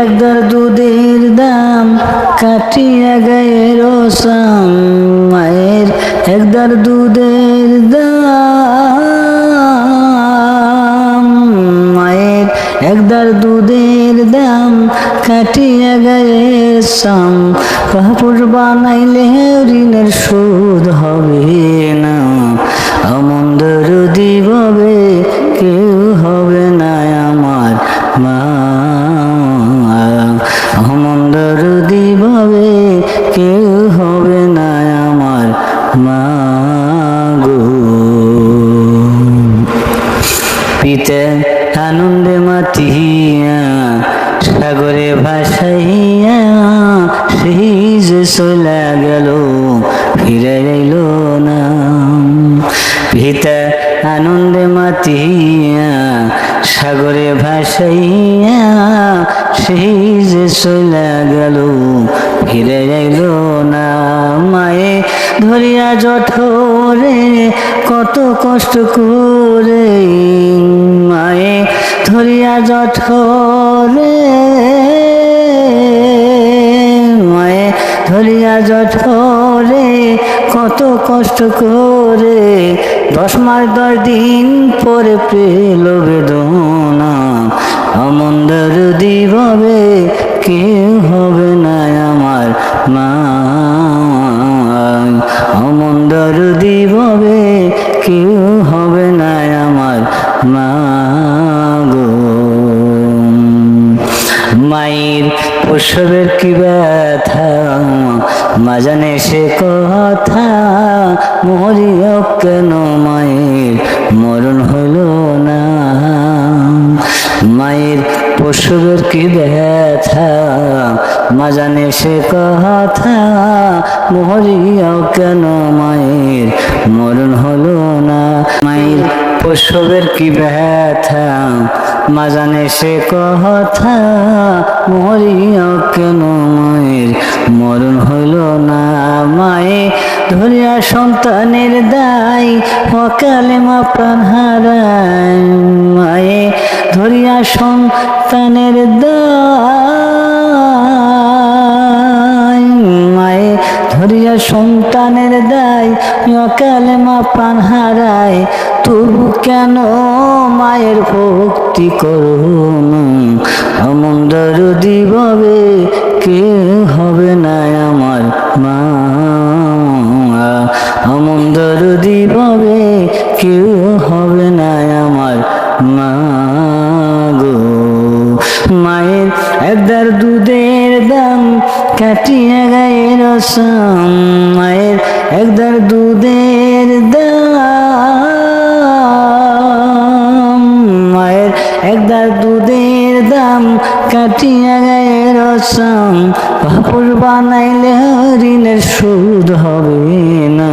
একদার দুধের দাম কাটিয়া গায়ের সাম, মায়ের একদার দুধের দাম, মায়ের একদার দুধের দাম কাটিয়া গায়ের সাম, কাপড় বানাইলে ঋণের শোধ হবে না, অমন দরদি ভাবে কেউ হবে না আমার মা, অমন দরদি ভাবে কেউ হবে না আমার মা গো। পিতা আনন্দে মাতিয়া সাগরে ভাসাইয়া সেই যে চলে গেল ফিরে এল না, পিতা আনন্দে মাতিয়া সাগরে ভাসাইয়া সেই যে চলে গেল ফিরে এল না, মায়ে ধরিয়া জঠরে কত কষ্ট করে, মায়ে ধরিয়া জঠরে, মায়ে ধরিয়া জঠরে কত কষ্ট করে, 10 মাস 10 দিন পরে পেল বেদনা, অমন দরদি ভাবে কেউ হবে না আমার মা, অমন দরদি ভাবে কেউ হবে না আমার মা গো। মায়ের প্রসবের কি ব্যথা মা জানে সে কথা, মরিও কেন মায়ের মরণ হইল না, মায়ের প্রসবের কি ব্যথা মা জানে সে কথা, মরিও কেন মায়ের মরণ হলো না, মায়ের প্রসবের কি ব্যথা মা জানে সে কথা, মরিও কেন মায়ের মরণ হইল না, মায়ে ধরিয়া সন্তানের দায় অকালে মা প্রাণ হারায়, মায়ে ধরিয়া সন্তানের দায়, মায়ে ধরিয়া সন্তানের দায় অকালে মা প্রাণ হারায়, তবু কেন মায়ের ভক্তি করো না, অমন দরদি ভাবে কেউ হবে না আমার মা, অমন দরদি ভাবে কেউ হবে না আমার মা গো। মায়ের একদার দুধের দাম কাটিয়া গায়ের সাম, মায়ের একদার দুধের দাম, মায়ের একদার দুধের দাম কাটিয়া গায়ের সাম, কাপড় বানাইলে ঋণের শোধ হবে না,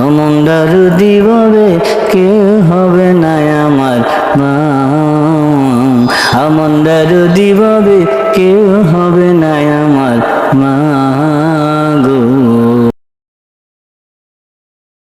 অমন দরদি ভাবে কেউ হবে না আমার মা, অমন দরদি ভাবে কেউ হবে না আমার মা।